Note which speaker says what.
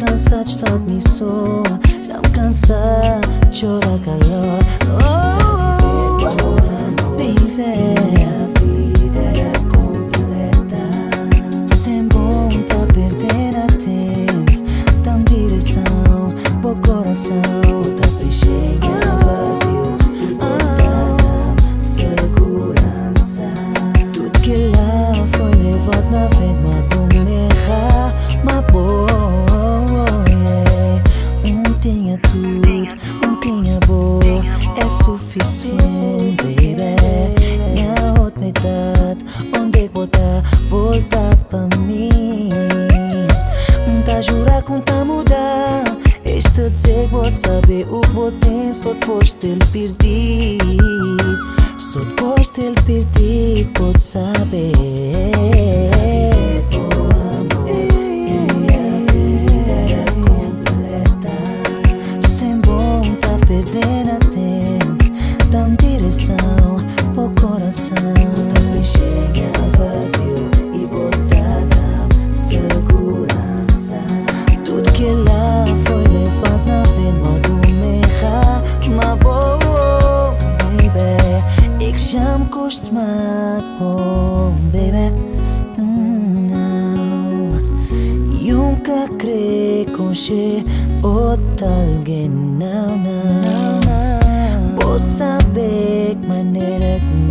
Speaker 1: cansado de tanto me soa, já me cansei de chorar calor. Minha vida era completa, sem bom tá perdendo a tempo, tão direção, bom coração, tá preenchendo vazio e botada segurança. Tudo que lá foi levado na frente, mas tu me errar, mas boa, yeah. Tinha tudo, tinha boa, é suficiente, baby. Minha outra metade, onde é que botar, voltar pra mim? Tá jurar que tá mudar, este dizer que pode saber o que pode ter, só depois de ter perdido, só depois de ter perdido, pode saber. Perdendo a tempo, dá-me direção pro coração. Chega vazio e botada segurança. Tudo que lá foi levado na vida, modo me errar, mas boa, baby. É que já me acostumar, oh, baby. Não. E nunca creio com che outro alguém, não. Vou saber que maneira que